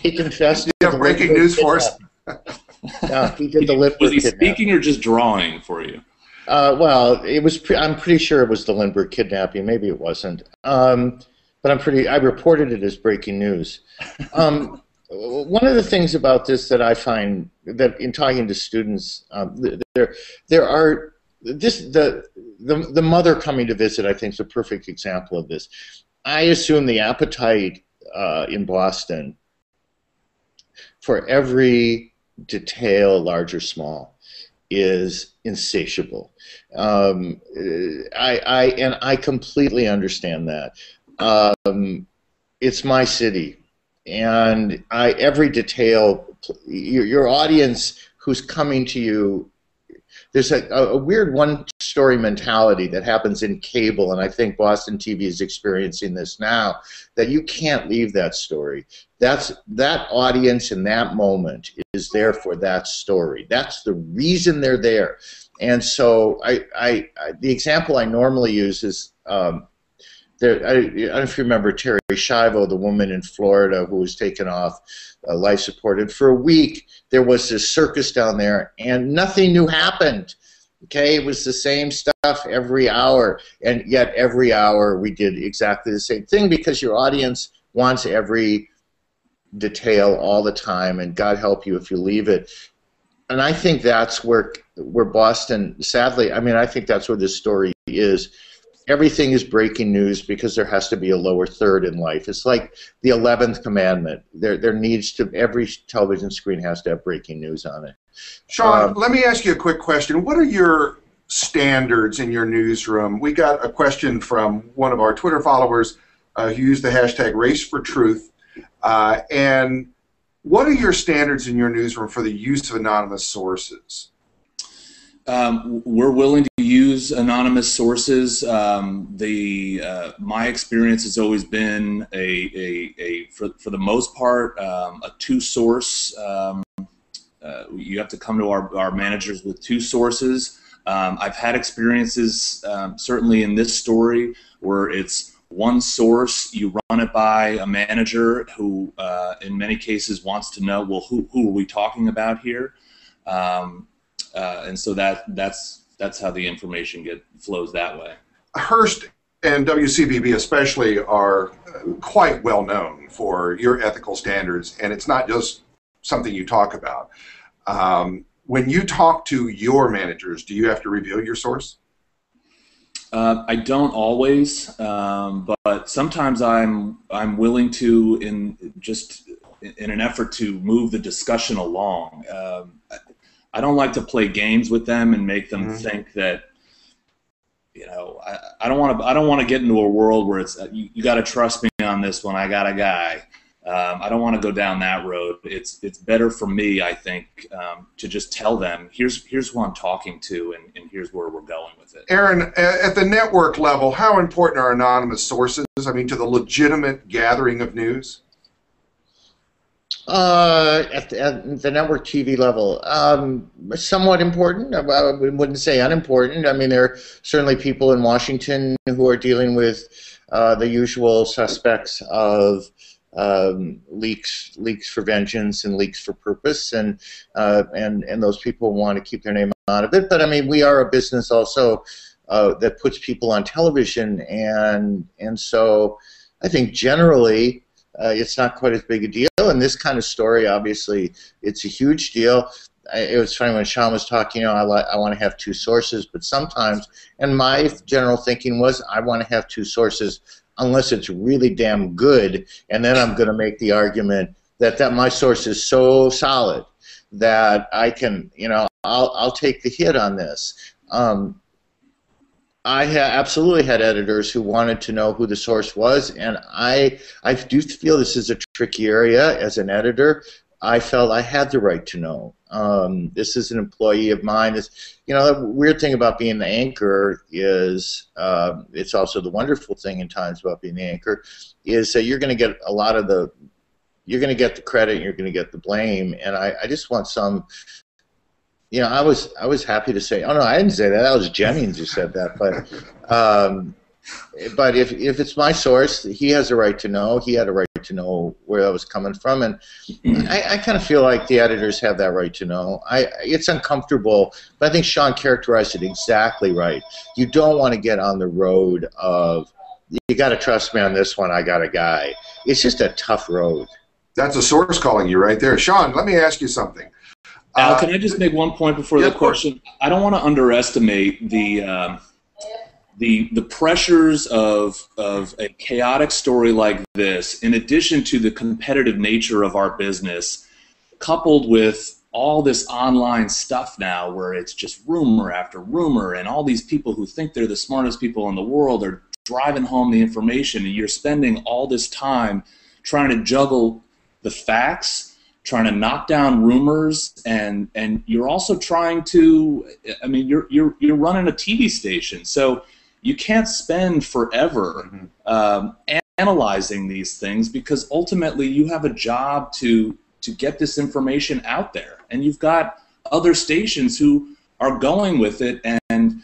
He confessed. You have breaking news for us? Yeah, he did the lip. Was he speaking or just drawing for you? Well, it was. I'm pretty sure it was the Lindbergh kidnapping. Maybe it wasn't. But I reported it as breaking news. One of the things about this that I find that in talking to students, there are the mother coming to visit, I think, is a perfect example of this. I assume the appetite in Boston for every detail, large or small, is insatiable. I completely understand that. It's my city, and every detail, your audience who's coming to you, there's a weird one-story mentality that happens in cable, and I think Boston TV is experiencing this now, that you can't leave that story. That audience in that moment is there for that story. That's the reason they're there. And so the example I normally use is, I don't know if you remember Terry Schiavo, the woman in Florida who was taken off life support. And for a week, there was this circus down there, and nothing new happened. Okay, it was the same stuff every hour, and yet every hour we did exactly the same thing because your audience wants every detail all the time, and God help you if you leave it. And I think that's where Boston, sadly, I mean, I think that's where this story is. Everything is breaking news because there has to be a lower third in life. It's like the 11th commandment. There needs to, every television screen has to have breaking news on it. Sean, let me ask you a quick question. What are your standards in your newsroom? We got a question from one of our Twitter followers who used the hashtag #RaceForTruth. And what are your standards in your newsroom for the use of anonymous sources? We're willing to use anonymous sources. My experience has always been for the most part, a two-source. You have to come to our managers with two sources. I've had experiences, certainly in this story, where it's one source, you run it by a manager who, in many cases, wants to know, well, who are we talking about here? And so that's how the information flows that way. Hearst and WCVB especially are quite well known for your ethical standards, and it's not just something you talk about. When you talk to your managers, do you have to reveal your source? I don't always, but sometimes I'm willing to in an effort to move the discussion along. I don't like to play games with them and make them think that, you know, I don't want to get into a world where it's you got to trust me on this one. I got a guy. I don't want to go down that road. It's better for me, I think, to just tell them here's who I'm talking to and here's where we're going with it. Aaron, at the network level, how important are anonymous sources? I mean, to the legitimate gathering of news. At the network TV level, somewhat important. I wouldn't say unimportant. I mean, there are certainly people in Washington who are dealing with the usual suspects of leaks for vengeance and leaks for purpose, and those people want to keep their name out of it. But I mean, we are a business also that puts people on television, and so I think generally it's not quite as big a deal. In this kind of story, obviously, it's a huge deal. It was funny when Sean was talking, you know, I want to have two sources, but sometimes, and my general thinking was, I want to have two sources unless it's really damn good, and then I'm going to make the argument that my source is so solid that I can, you know, I'll take the hit on this. I absolutely had editors who wanted to know who the source was, and I do feel this is a tricky area as an editor. I felt I had the right to know. This is an employee of mine. You know, the weird thing about being the anchor is, it's also the wonderful thing in times about being the anchor, is that you're going to get a lot of you're going to get the credit, and you're going to get the blame, and I just want some. You know, I was happy to say, oh no, I didn't say that. That was Jennings who said that. But But if it's my source, he has a right to know. He had a right to know where that was coming from, and I kind of feel like the editors have that right to know. It's uncomfortable, but I think Sean characterized it exactly right. You don't want to get on the road of, you got to trust me on this one, I got a guy. It's just a tough road. That's a source calling you right there. Sean, let me ask you something. Al, can I just make one point before the question? I don't want to underestimate the pressures of a chaotic story like this, in addition to the competitive nature of our business, coupled with all this online stuff now where it's just rumor after rumor, and all these people who think they're the smartest people in the world are driving home the information, and you're spending all this time trying to juggle the facts, trying to knock down rumors, and you're also trying to, I mean, you're running a TV station, so you can't spend forever analyzing these things, because ultimately you have a job to get this information out there, and you've got other stations who are going with it, and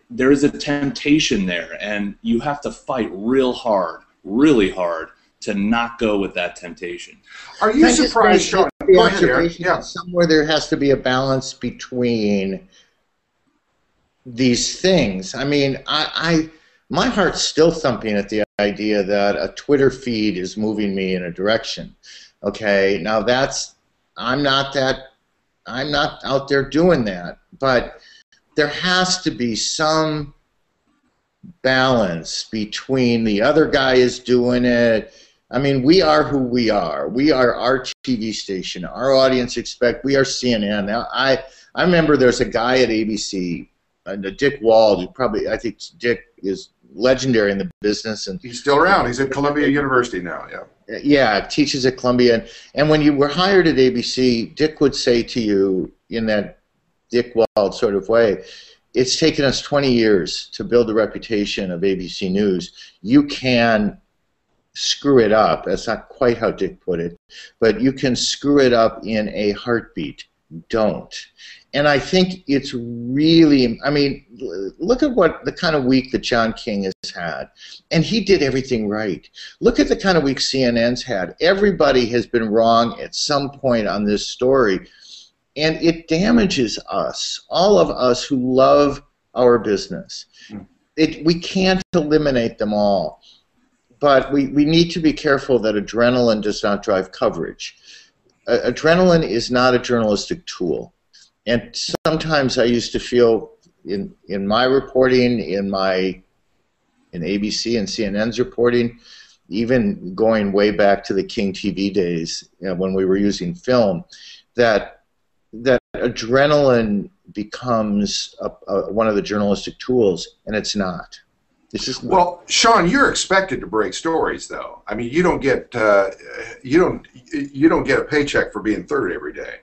there is a temptation there, and you have to fight real hard, really hard, to not go with that temptation. Are you surprised, Sean? Go ahead, Eric. Yeah. Somewhere there has to be a balance between these things. I mean, my heart's still thumping at the idea that a Twitter feed is moving me in a direction. Okay, now I'm not out there doing that, but there has to be some balance between the other guy is doing it. I mean, we are who we are. We are our TV station. Our audience we are CNN. Now, I remember there's a guy at ABC, Dick Wald, who I think Dick is legendary in the business, and he's still around. He's at Columbia University now. Yeah. Yeah, teaches at Columbia, and when you were hired at ABC, Dick would say to you in that Dick Wald sort of way, it's taken us 20 years to build the reputation of ABC News. You can screw it up. That's not quite how Dick put it, but you can screw it up in a heartbeat. Don't. And I think it's really, I mean, look at the kind of week that John King has had. And he did everything right. Look at the kind of week CNN's had. Everybody has been wrong at some point on this story. And it damages us, all of us who love our business. We can't eliminate them all. But we need to be careful that adrenaline does not drive coverage. Adrenaline is not a journalistic tool. And sometimes I used to feel in my reporting, in ABC and CNN's reporting, even going way back to the King TV days, when we were using film, that adrenaline becomes one of the journalistic tools, and it's not. It's just not. Well, Sean, you're expected to break stories, though. I mean, you don't get you don't get a paycheck for being third every day.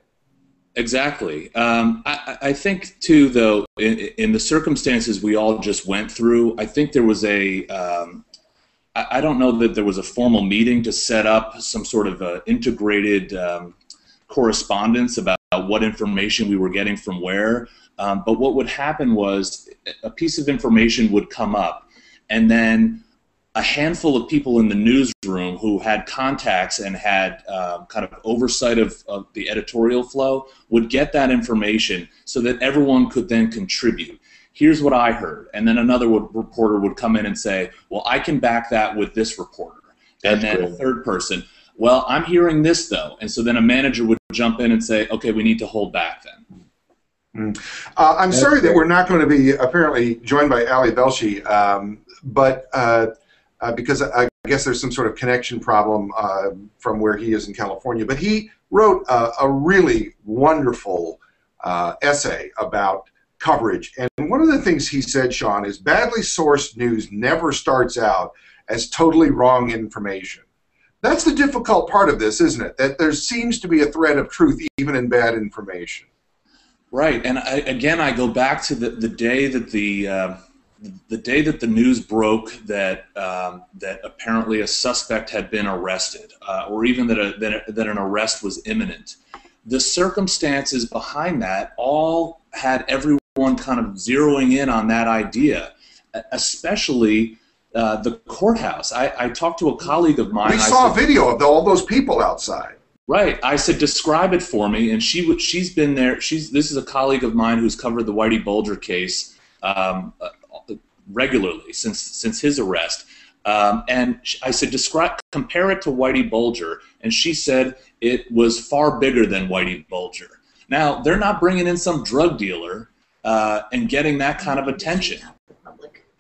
Exactly. I think, too, though, in the circumstances we all just went through, I think there was I don't know that there was a formal meeting to set up some sort of integrated correspondence about what information we were getting from where. But what would happen was a piece of information would come up, and then a handful of people in the newsroom who had contacts and had kind of oversight of the editorial flow would get that information so that everyone could then contribute. Here's what I heard. And then another reporter would come in and say, well, I can back that with this reporter. And then a third person, well, I'm hearing this, though. And so then a manager would jump in and say, okay, we need to hold back then. I'm sorry that we're not going to be apparently joined by Ali Belshi, but because I guess there's some sort of connection problem from where he is in California. But he wrote a really wonderful essay about coverage. And one of the things he said, Sean, is badly sourced news never starts out as totally wrong information. That's the difficult part of this, isn't it? That there seems to be a thread of truth even in bad information. Right, and again, I go back to the day that the day that the news broke that that apparently a suspect had been arrested, or even that an arrest was imminent. The circumstances behind that all had everyone kind of zeroing in on that idea, especially the courthouse. I talked to a colleague of mine. We saw a video of all those people outside. Right. I said, describe it for me, and she's been there. This is a colleague of mine who's covered the Whitey Bulger case regularly since his arrest. And I said, compare it to Whitey Bulger, and she said it was far bigger than Whitey Bulger. Now, they're not bringing in some drug dealer and getting that kind of attention.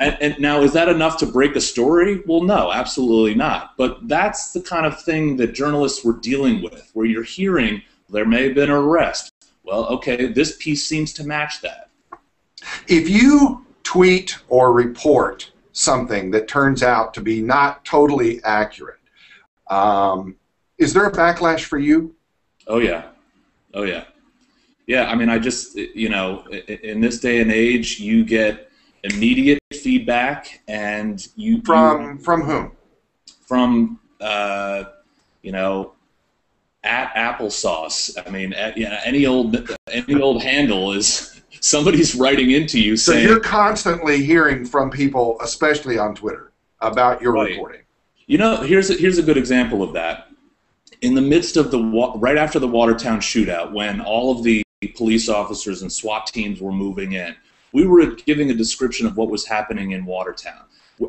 And now, is that enough to break a story? Well, no, absolutely not. But that's the kind of thing that journalists were dealing with, where you're hearing there may have been an arrest. Well, okay, this piece seems to match that. If you tweet or report something that turns out to be not totally accurate, is there a backlash for you? Oh, yeah. Oh, yeah. Yeah, I mean, I just, you know, in this day and age, you get immediate feedback, and from whom? From you know, at applesauce. I mean, any old handle is somebody's writing into you saying. So you're constantly hearing from people, especially on Twitter, about your reporting. You know, here's a good example of that. In the midst of right after the Watertown shootout, when all of the police officers and SWAT teams were moving in, we were giving a description of what was happening in Watertown.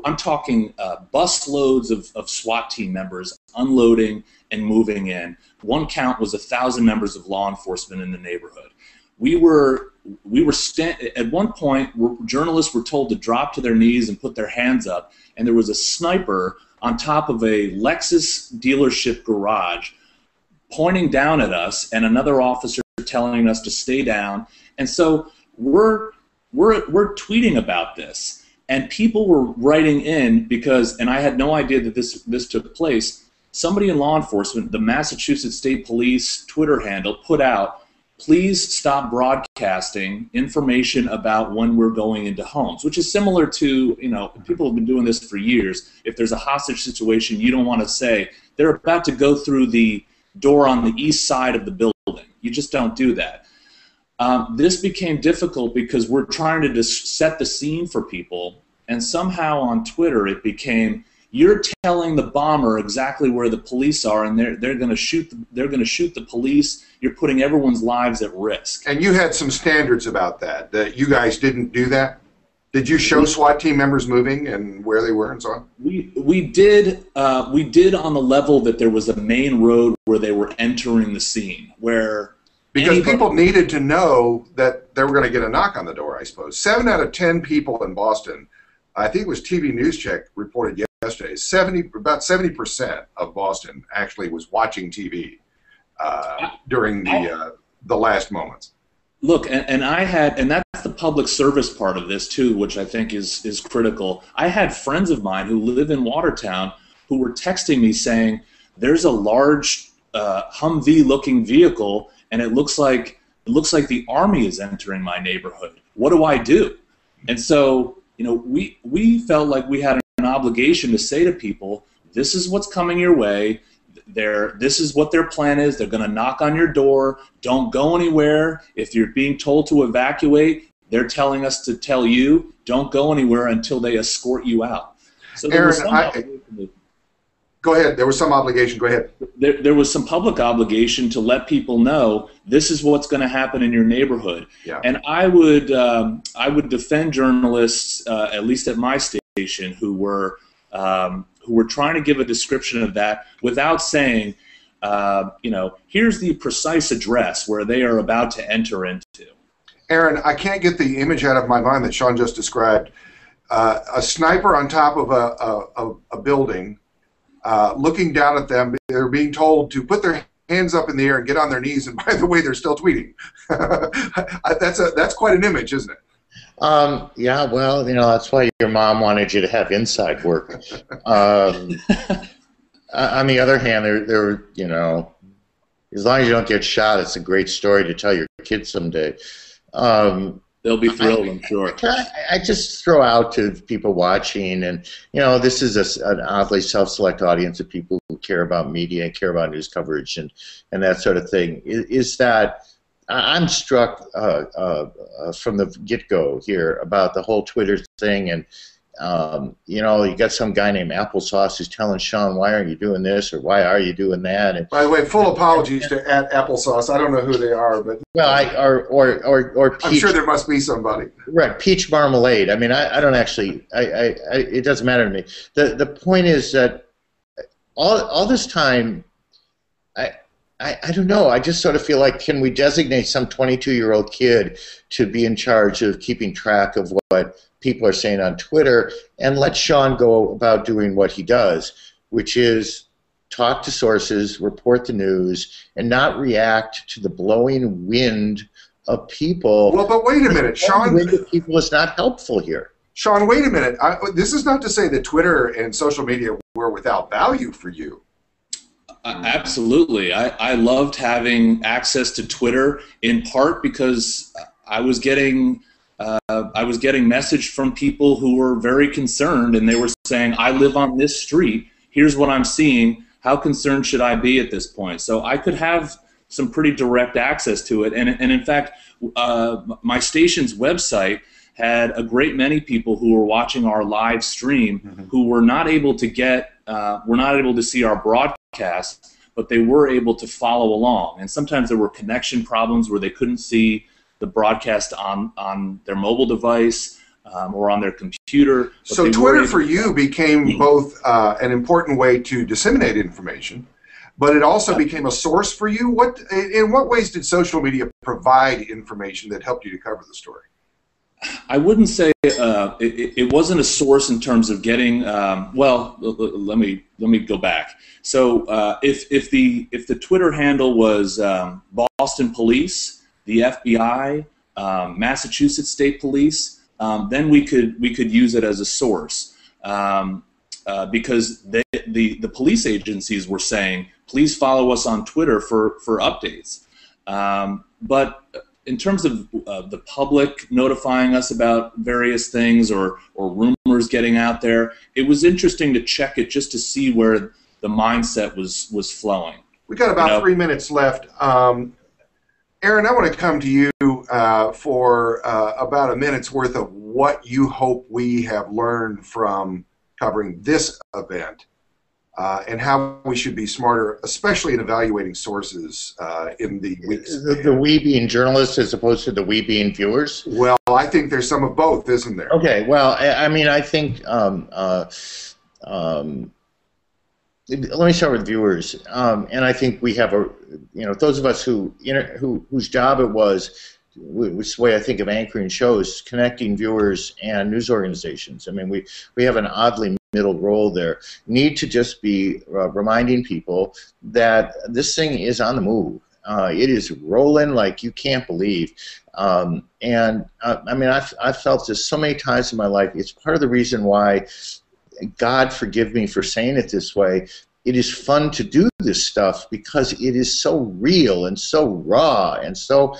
I'm talking bus loads of SWAT team members unloading and moving in. One count was 1,000 members of law enforcement in the neighborhood. At one point, journalists were told to drop to their knees and put their hands up, and there was a sniper on top of a Lexus dealership garage pointing down at us, and another officer telling us to stay down. And so we're tweeting about this, and people were writing in because, and I had no idea that this took place. Somebody in law enforcement, the Massachusetts State Police Twitter handle, put out, "Please stop broadcasting information about when we're going into homes," which is similar to, you know, people have been doing this for years. If there's a hostage situation, you don't want to say they're about to go through the door on the east side of the building. You just don't do that. This became difficult because we're trying to just set the scene for people, and somehow on Twitter it became, you're telling the bomber exactly where the police are, and they're going to shoot the police. You're putting everyone's lives at risk. And you had some standards about that you guys didn't do that. Did you show SWAT team members moving and where they were and so on? We did on the level that there was a main road where they were entering the scene, where because people needed to know that they were going to get a knock on the door, I suppose. 7 out of 10 people in Boston, I think it was TV News Check reported yesterday, about 70% of Boston actually was watching TV during the last moments. Look, and that's the public service part of this too, which I think is critical. I had friends of mine who live in Watertown who were texting me saying, "There's a large Humvee-looking vehicle, and it looks like the Army is entering my neighborhood. What do I do?" And so, you know, we felt like we had an obligation to say to people, "This is what's coming your way. This is what their plan is. They're going to knock on your door. Don't go anywhere. If you're being told to evacuate, they're telling us to tell you, don't go anywhere until they escort you out." So Aaron, go ahead. There was some obligation. Go ahead. There was some public obligation to let people know this is what's going to happen in your neighborhood. Yeah. And I would defend journalists, at least at my station, who were trying to give a description of that without saying, you know, here's the precise address where they are about to enter into. Aaron, I can't get the image out of my mind that Sean just described. A sniper on top of a building, looking down at them. They're being told to put their hands up in the air and get on their knees, and by the way, they're still tweeting. That's quite an image, isn't it? Yeah, well, you know, that's why your mom wanted you to have inside work. On the other hand, there, you know, as long as you don't get shot, it's a great story to tell your kids someday. They'll be thrilled, I'm sure. I just throw out to people watching, and you know, this is an oddly self-select audience of people who care about media and care about news coverage and that sort of thing. Is that I'm struck from the get-go here about the whole Twitter thing, and You know, you got some guy named Applesauce who's telling Sean, why aren't you doing this, or why are you doing that? And, by the way, full apologies to Applesauce. I don't know who they are, but well, or Peach, I'm sure there must be somebody. Right, Peach Marmalade. I mean, I don't actually. It doesn't matter to me. The point is that all this time, I don't know. I just sort of feel like, can we designate some 22-year-old kid to be in charge of keeping track of what people are saying on Twitter, and let Sean go about doing what he does, which is talk to sources, report the news, and not react to the blowing wind of people. Well, but wait a minute, Sean. The wind of people is not helpful here. Sean, wait a minute. This is not to say that Twitter and social media were without value for you. Absolutely. I loved having access to Twitter, in part because I was getting message from people who were very concerned, and they were saying, I live on this street, here's what I'm seeing, how concerned should I be at this point? So I could have some pretty direct access to it, and in fact, my station's website had a great many people who were watching our live stream who were not able to see our broadcast, but they were able to follow along. And sometimes there were connection problems where they couldn't see the broadcast on their mobile device or on their computer. So Twitter for you became both an important way to disseminate information, but it also became a source for you. In what ways did social media provide information that helped you to cover the story? I wouldn't say it wasn't a source in terms of getting. Well, let me go back. So if the Twitter handle was Boston Police, the FBI, Massachusetts State Police, then we could use it as a source because the police agencies were saying, please follow us on Twitter for updates. But in terms of the public notifying us about various things or rumors getting out there, it was interesting to check it just to see where the mindset was flowing. We got about 3 minutes left. Aaron, I want to come to you for about a minute's worth of what you hope we have learned from covering this event and how we should be smarter, especially in evaluating sources in the weeks. The we being journalists as opposed to the we being viewers? Well, I think there's some of both, isn't there? Okay, well, I mean, I think, let me start with viewers, and I think we have those of us whose job it was, which the way I think of anchoring shows, connecting viewers and news organizations. I mean, we have an oddly middle role there. Need to just be reminding people that this thing is on the move. It is rolling like you can't believe. I mean, I've felt this so many times in my life. It's part of the reason why, God forgive me for saying it this way, it is fun to do this stuff because it is so real and so raw and so,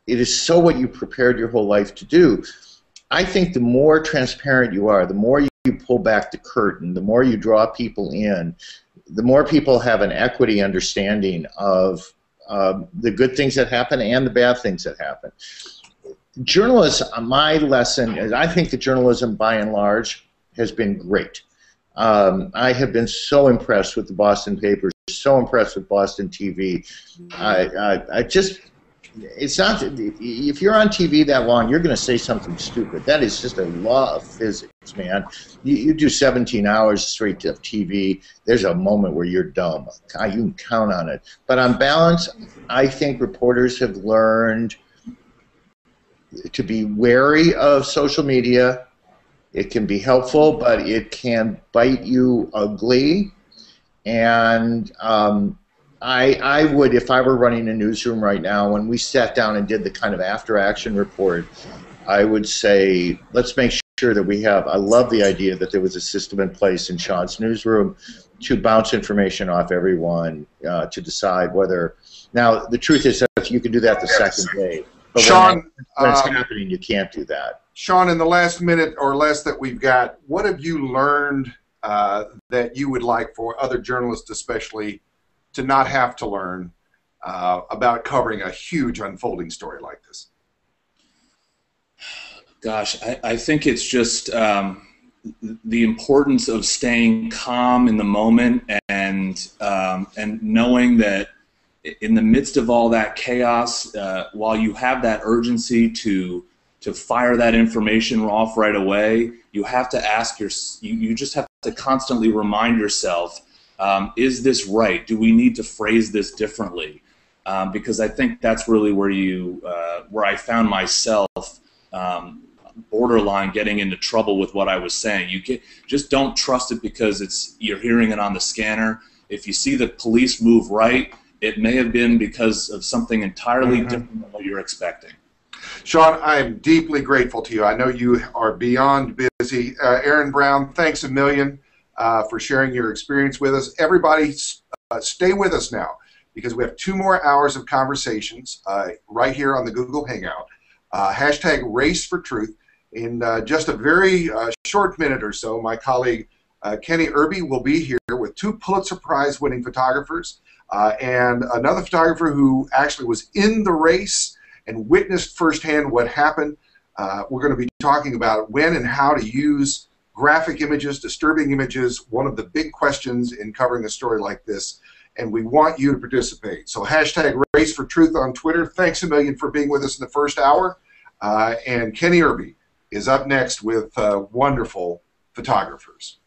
it is so what you prepared your whole life to do. I think the more transparent you are, the more you pull back the curtain, the more you draw people in, the more people have an equity understanding of the good things that happen and the bad things that happen. Journalism, my lesson is I think that journalism by and large has been great. I have been so impressed with the Boston papers, so impressed with Boston TV. I just, it's not, if you're on TV that long, you're going to say something stupid. That is just a law of physics, man. You do 17 hours straight to TV, there's a moment where you're dumb. You can count on it. But on balance, I think reporters have learned to be wary of social media. It can be helpful, but it can bite you ugly. And I would, if I were running a newsroom right now, when we sat down and did the kind of after-action report, I would say, let's make sure that we have, I love the idea that there was a system in place in Sean's newsroom to bounce information off everyone to decide whether, now the truth is that you can do that the second day. But Sean, when it's happening, you can't do that. Sean, in the last minute or less that we've got, what have you learned that you would like for other journalists especially to not have to learn about covering a huge unfolding story like this? Gosh, I think it's just the importance of staying calm in the moment and knowing that in the midst of all that chaos, while you have that urgency to fire that information off right away, you have to ask you just have to constantly remind yourself, is this right? Do we need to phrase this differently? Because I think that's really where I found myself borderline getting into trouble with what I was saying. Just don't trust it because you're hearing it on the scanner. If you see the police move right, it may have been because of something entirely different than what you're expecting. Sean, I am deeply grateful to you. I know you are beyond busy. Aaron Brown, thanks a million for sharing your experience with us. Everybody, stay with us now because we have 2 more hours of conversations right here on the Google Hangout. Hashtag Race for Truth. In just a very short minute or so, my colleague Kenny Irby will be here with 2 Pulitzer Prize winning photographers and another photographer who actually was in the race and witnessed firsthand what happened. We're going to be talking about when and how to use graphic images, disturbing images, one of the big questions in covering a story like this, and we want you to participate. So hashtag Race for Truth on Twitter. Thanks a million for being with us in the first hour. And Kenny Irby is up next with wonderful photographers.